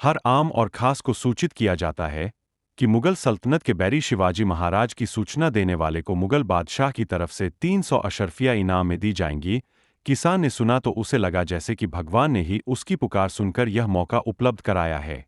हर आम और खास को सूचित किया जाता है कि मुगल सल्तनत के बैरी शिवाजी महाराज की सूचना देने वाले को मुगल बादशाह की तरफ से 300 अशर्फिया इनाम में दी जाएंगी। किसान ने सुना तो उसे लगा जैसे कि भगवान ने ही उसकी पुकार सुनकर यह मौका उपलब्ध कराया है।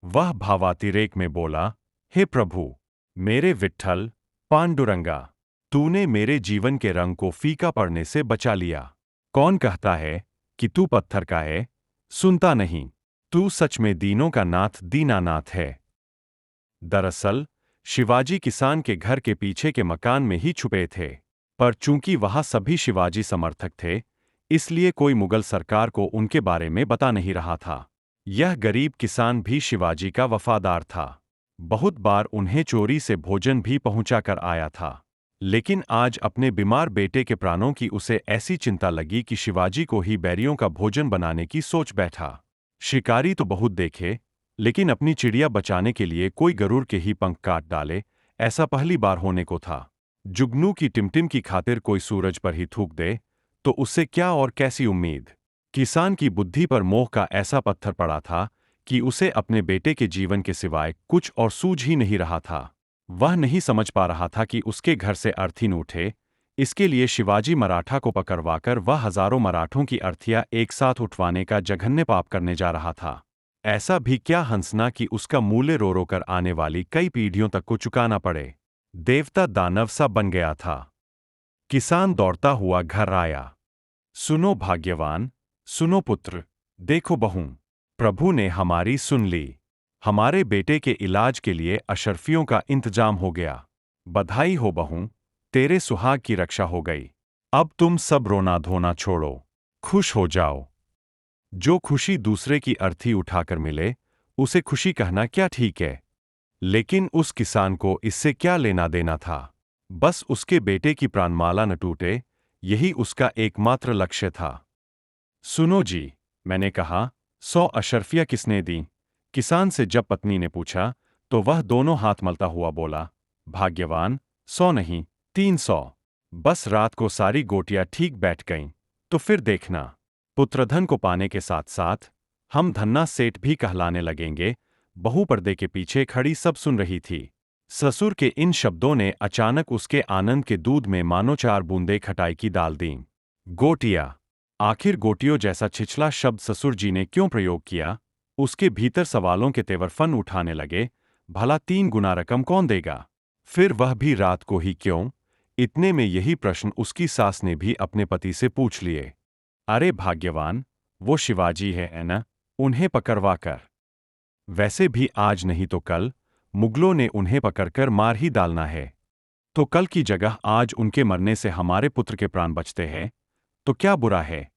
वह भावातिरेक में बोला, हे प्रभु, मेरे विट्ठल, पांडुरंगा, तूने मेरे जीवन के रंग को फीका पड़ने से बचा लिया। कौन कहता है कि तू पत्थर का है? सुनता नहीं। तू सच में दीनों का नाथ दीनानाथ है। दरअसल शिवाजी किसान के घर के पीछे के मकान में ही छुपे थे, पर चूंकि वहां सभी शिवाजी समर्थक थे, इसलिए कोई मुगल सरकार को उनके बारे में बता नहीं रहा था। यह गरीब किसान भी शिवाजी का वफादार था। बहुत बार उन्हें चोरी से भोजन भी पहुंचाकर आया था। लेकिन आज अपने बीमार बेटे के प्राणों की उसे ऐसी चिंता लगी कि शिवाजी को ही बैरियों का भोजन बनाने की सोच बैठा। शिकारी तो बहुत देखे, लेकिन अपनी चिड़िया बचाने के लिए कोई गरुड़ के ही पंख काट डाले, ऐसा पहली बार होने को था। जुगनू की टिमटिम की खातिर कोई सूरज पर ही थूक दे, तो उससे क्या और कैसी उम्मीद। किसान की बुद्धि पर मोह का ऐसा पत्थर पड़ा था कि उसे अपने बेटे के जीवन के सिवाय कुछ और सूझ ही नहीं रहा था। वह नहीं समझ पा रहा था कि उसके घर से अर्थी न उठे। इसके लिए शिवाजी मराठा को पकड़वाकर वह हजारों मराठों की अर्थियां एक साथ उठवाने का जघन्य पाप करने जा रहा था। ऐसा भी क्या हंसना कि उसका मूल्य रो रो कर आने वाली कई पीढ़ियों तक को चुकाना पड़े। देवता दानव सा बन गया था। किसान दौड़ता हुआ घर आया। सुनो भाग्यवान, सुनो पुत्र, देखो बहू, प्रभु ने हमारी सुन ली। हमारे बेटे के इलाज के लिए अशर्फियों का इंतजाम हो गया। बधाई हो बहू, तेरे सुहाग की रक्षा हो गई। अब तुम सब रोना धोना छोड़ो, खुश हो जाओ। जो खुशी दूसरे की अर्थी उठाकर मिले, उसे खुशी कहना क्या ठीक है? लेकिन उस किसान को इससे क्या लेना देना था? बस उसके बेटे की प्राणमाला न टूटे, यही उसका एकमात्र लक्ष्य था। सुनो जी, मैंने कहा, 100 अशर्फिया किसने दी? किसान से जब पत्नी ने पूछा, तो वह दोनों हाथ मलता हुआ बोला, भाग्यवान, 100 नहीं, 300। बस रात को सारी गोटियां ठीक बैठ गईं, तो फिर देखना। पुत्रधन को पाने के साथ साथ हम धन्ना सेठ भी कहलाने लगेंगे। बहू पर्दे के पीछे खड़ी सब सुन रही थी। ससुर के इन शब्दों ने अचानक उसके आनंद के दूध में मानो 4 बूंदे खटाई की डाल दीं। गोटियां। आखिर गोटियों जैसा छिछला शब्द ससुर जी ने क्यों प्रयोग किया? उसके भीतर सवालों के तेवर फन उठाने लगे। भला 3 गुना रकम कौन देगा? फिर वह भी रात को ही क्यों? इतने में यही प्रश्न उसकी सास ने भी अपने पति से पूछ लिए। अरे भाग्यवान, वो शिवाजी है ना, उन्हें पकड़वा कर। वैसे भी आज नहीं तो कल मुगलों ने उन्हें पकड़कर मार ही डालना है। तो कल की जगह आज उनके मरने से हमारे पुत्र के प्राण बचते हैं, तो क्या बुरा है?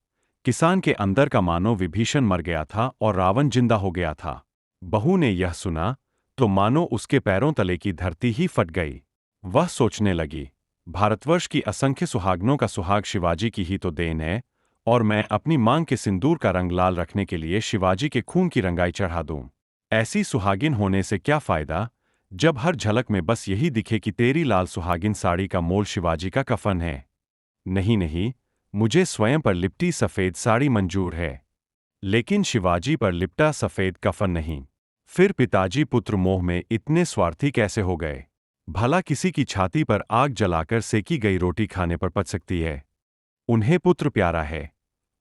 किसान के अंदर का मानो विभीषण मर गया था और रावण जिंदा हो गया था। बहू ने यह सुना तो मानो उसके पैरों तले की धरती ही फट गई। वह सोचने लगी, भारतवर्ष की असंख्य सुहागनों का सुहाग शिवाजी की ही तो देन है, और मैं अपनी मांग के सिंदूर का रंग लाल रखने के लिए शिवाजी के खून की रंगाई चढ़ा दूं। ऐसी सुहागिन होने से क्या फायदा, जब हर झलक में बस यही दिखे कि तेरी लाल सुहागिन साड़ी का मोल शिवाजी का कफन है। नहीं नहीं, मुझे स्वयं पर लिपटी सफेद साड़ी मंजूर है, लेकिन शिवाजी पर लिपटा सफेद कफन नहीं। फिर पिताजी पुत्र मोह में इतने स्वार्थी कैसे हो गए? भला किसी की छाती पर आग जलाकर सेकी गई रोटी खाने पर पच सकती है? उन्हें पुत्र प्यारा है,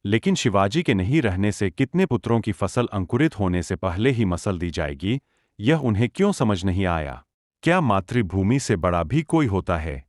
लेकिन शिवाजी के नहीं रहने से कितने पुत्रों की फसल अंकुरित होने से पहले ही मसल दी जाएगी, यह उन्हें क्यों समझ नहीं आया? क्या मातृभूमि से बड़ा भी कोई होता है?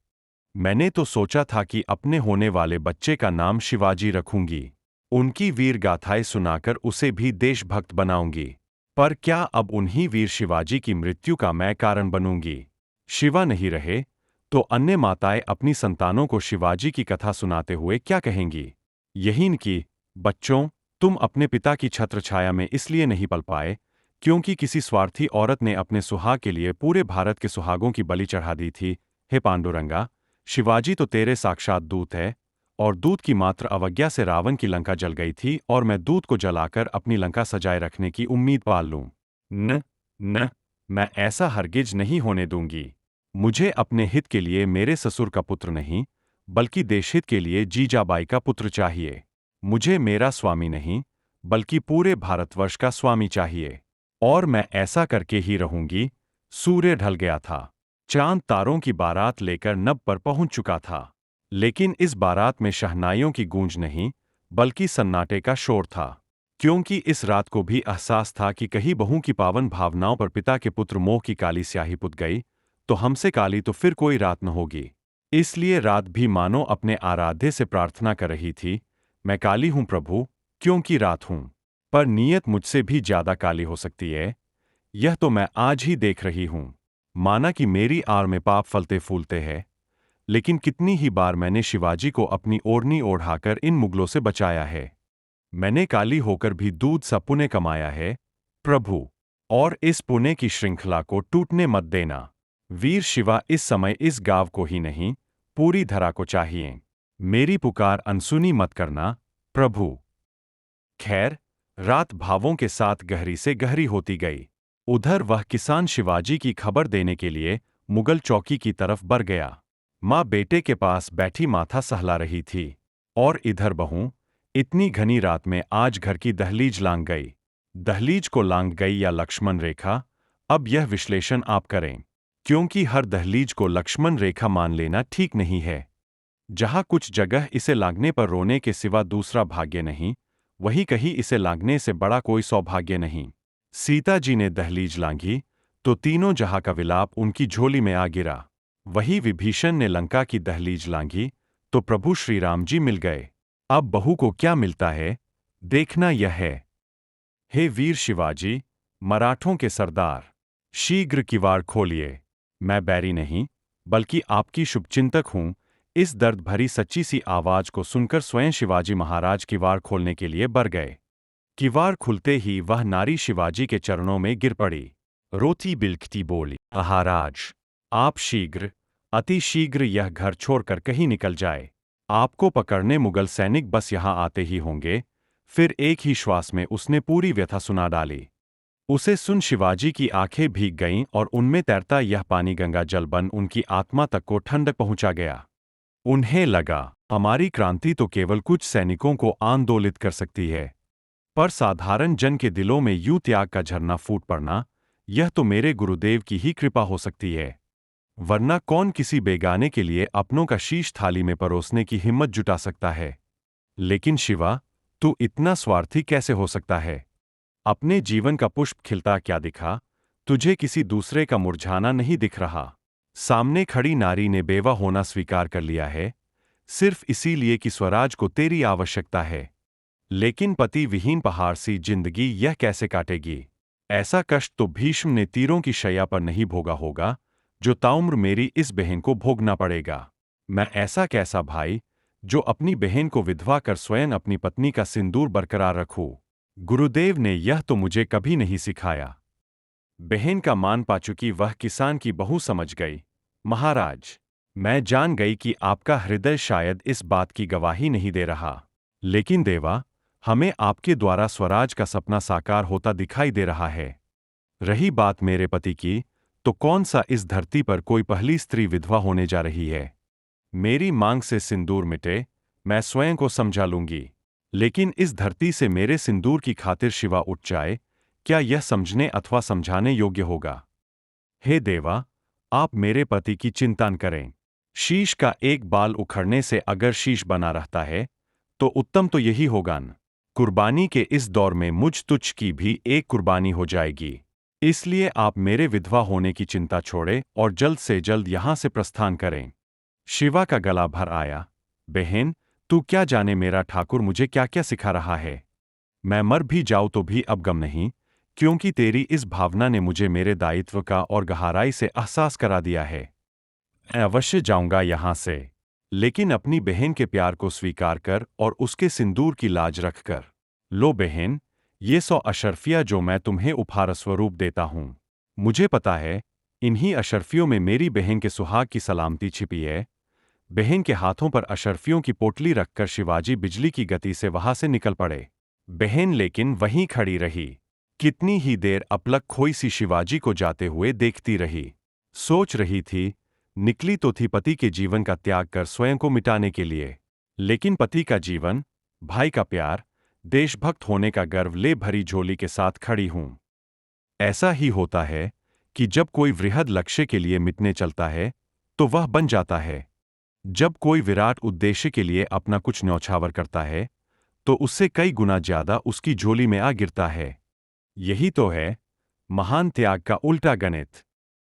मैंने तो सोचा था कि अपने होने वाले बच्चे का नाम शिवाजी रखूंगी, उनकी वीर गाथाएं सुनाकर उसे भी देशभक्त बनाऊंगी। पर क्या अब उन्हीं वीर शिवाजी की मृत्यु का मैं कारण बनूंगी? शिवा नहीं रहे तो अन्य माताएं अपनी संतानों को शिवाजी की कथा सुनाते हुए क्या कहेंगी? यही न कि बच्चों, तुम अपने पिता की छत्रछाया में इसलिए नहीं पल पाए क्योंकि किसी स्वार्थी औरत ने अपने सुहाग के लिए पूरे भारत के सुहागों की बलि चढ़ा दी थी। हे पांडुरंगा, शिवाजी तो तेरे साक्षात दूत है, और दूत की मात्र अवज्ञा से रावण की लंका जल गई थी, और मैं दूत को जलाकर अपनी लंका सजाए रखने की उम्मीद पाल लूं? न, न, मैं ऐसा हरगिज नहीं होने दूंगी। मुझे अपने हित के लिए मेरे ससुर का पुत्र नहीं, बल्कि देशहित के लिए जीजाबाई का पुत्र चाहिए। मुझे मेरा स्वामी नहीं, बल्कि पूरे भारतवर्ष का स्वामी चाहिए। और मैं ऐसा करके ही रहूंगी। सूर्य ढल गया था। चांद तारों की बारात लेकर नभ पर पहुंच चुका था। लेकिन इस बारात में शहनाइयों की गूंज नहीं, बल्कि सन्नाटे का शोर था। क्योंकि इस रात को भी एहसास था कि कहीं बहू की पावन भावनाओं पर पिता के पुत्र मोह की काली स्याही पुत गई, तो हमसे काली तो फिर कोई रात न होगी। इसलिए रात भी मानो अपने आराध्य से प्रार्थना कर रही थी, मैं काली हूं प्रभु, क्योंकि रात हूं। पर नीयत मुझसे भी ज्यादा काली हो सकती है। यह तो मैं आज ही देख रही हूं। माना कि मेरी आड़ में पाप फलते फूलते हैं, लेकिन कितनी ही बार मैंने शिवाजी को अपनी ओढ़नी ओढ़ाकर इन मुगलों से बचाया है। मैंने काली होकर भी दूध सा पुण्य कमाया है प्रभु, और इस पुण्य की श्रृंखला को टूटने मत देना। वीर शिवा इस समय इस गांव को ही नहीं, पूरी धरा को चाहिए। मेरी पुकार अनसुनी मत करना प्रभु। खैर, रात भावों के साथ गहरी से गहरी होती गई। उधर वह किसान शिवाजी की खबर देने के लिए मुगल चौकी की तरफ बढ़ गया। माँ बेटे के पास बैठी माथा सहला रही थी, और इधर बहू इतनी घनी रात में आज घर की दहलीज लांघ गई। दहलीज को लांघ गई या लक्ष्मण रेखा, अब यह विश्लेषण आप करें, क्योंकि हर दहलीज को लक्ष्मण रेखा मान लेना ठीक नहीं है। जहां कुछ जगह इसे लांघने पर रोने के सिवा दूसरा भाग्य नहीं, वहीं कहीं इसे लांघने से बड़ा कोई सौभाग्य नहीं। सीता जी ने दहलीज लांघी तो तीनों जहां का विलाप उनकी झोली में आ गिरा। वही विभीषण ने लंका की दहलीज लांघी तो प्रभु श्री राम जी मिल गए। अब बहू को क्या मिलता है, देखना यह है। हे वीर शिवाजी, मराठों के सरदार, शीघ्र किवाड़ खोलिए। मैं बैरी नहीं, बल्कि आपकी शुभचिंतक हूं। इस दर्द भरी सच्ची सी आवाज को सुनकर स्वयं शिवाजी महाराज किवाड़ खोलने के लिए बढ़ गए। किवाड़ खुलते ही वह नारी शिवाजी के चरणों में गिर पड़ी। रोती बिलखती बोली, महाराज, आप शीघ्र, अति शीघ्र यह घर छोड़कर कहीं निकल जाए। आपको पकड़ने मुगल सैनिक बस यहां आते ही होंगे। फिर एक ही श्वास में उसने पूरी व्यथा सुना डाली। उसे सुन शिवाजी की आंखें भीग गईं और उनमें तैरता यह पानी गंगा जल बन उनकी आत्मा तक को ठंडक पहुंचा गया। उन्हें लगा, हमारी क्रांति तो केवल कुछ सैनिकों को आंदोलित कर सकती है, पर साधारण जन के दिलों में यूं त्याग का झरना फूट पड़ना, यह तो मेरे गुरुदेव की ही कृपा हो सकती है। वरना कौन किसी बेगाने के लिए अपनों का शीश थाली में परोसने की हिम्मत जुटा सकता है। लेकिन शिवा, तू इतना स्वार्थी कैसे हो सकता है? अपने जीवन का पुष्प खिलता क्या दिखा, तुझे किसी दूसरे का मुरझाना नहीं दिख रहा। सामने खड़ी नारी ने बेवा होना स्वीकार कर लिया है, सिर्फ इसीलिए कि स्वराज को तेरी आवश्यकता है। लेकिन पति विहीन पहाड़ सी जिंदगी यह कैसे काटेगी? ऐसा कष्ट तो भीष्म ने तीरों की शैया पर नहीं भोगा होगा, जो ताउम्र मेरी इस बहन को भोगना पड़ेगा। मैं ऐसा कैसा भाई, जो अपनी बहन को विधवा कर स्वयं अपनी पत्नी का सिंदूर बरकरार रखूं? गुरुदेव ने यह तो मुझे कभी नहीं सिखाया। बहन का मान पा चुकी वह किसान की बहू समझ गई, महाराज, मैं जान गई कि आपका हृदय शायद इस बात की गवाही नहीं दे रहा। लेकिन देवा, हमें आपके द्वारा स्वराज का सपना साकार होता दिखाई दे रहा है। रही बात मेरे पति की, तो कौन सा इस धरती पर कोई पहली स्त्री विधवा होने जा रही है? मेरी मांग से सिंदूर मिटे, मैं स्वयं को समझा लूंगी। लेकिन इस धरती से मेरे सिंदूर की खातिर शिवा उठ जाए, क्या यह समझने अथवा समझाने योग्य होगा? हे देवा, आप मेरे पति की चिंता न करें। शीश का एक बाल उखड़ने से अगर शीश बना रहता है, तो उत्तम तो यही होगा न। कुर्बानी के इस दौर में मुझ तुच्छ की भी एक कुर्बानी हो जाएगी। इसलिए आप मेरे विधवा होने की चिंता छोड़ें और जल्द से जल्द यहां से प्रस्थान करें। शिवा का गला भर आया, बहन, तू क्या जाने मेरा ठाकुर मुझे क्या क्या सिखा रहा है। मैं मर भी जाऊं तो भी अब गम नहीं, क्योंकि तेरी इस भावना ने मुझे मेरे दायित्व का और गहराई से एहसास करा दिया है। मैं अवश्य जाऊंगा यहां से, लेकिन अपनी बहन के प्यार को स्वीकार कर और उसके सिंदूर की लाज रखकर। लो बहन, ये 100 अशर्फिया जो मैं तुम्हें उपहार स्वरूप देता हूं। मुझे पता है, इन्हीं अशर्फियों में मेरी बहन के सुहाग की सलामती छिपी है। बहन के हाथों पर अशर्फियों की पोटली रखकर शिवाजी बिजली की गति से वहां से निकल पड़े। बहन लेकिन वहीं खड़ी रही। कितनी ही देर अपलक खोई सी शिवाजी को जाते हुए देखती रही। सोच रही थी, निकली तो थी पति के जीवन का त्याग कर स्वयं को मिटाने के लिए, लेकिन पति का जीवन, भाई का प्यार, देशभक्त होने का गर्व ले भरी झोली के साथ खड़ी हूं। ऐसा ही होता है कि जब कोई वृहद लक्ष्य के लिए मिटने चलता है तो वह बन जाता है। जब कोई विराट उद्देश्य के लिए अपना कुछ न्यौछावर करता है तो उससे कई गुना ज्यादा उसकी झोली में आ गिरता है। यही तो है महान त्याग का उल्टा गणित।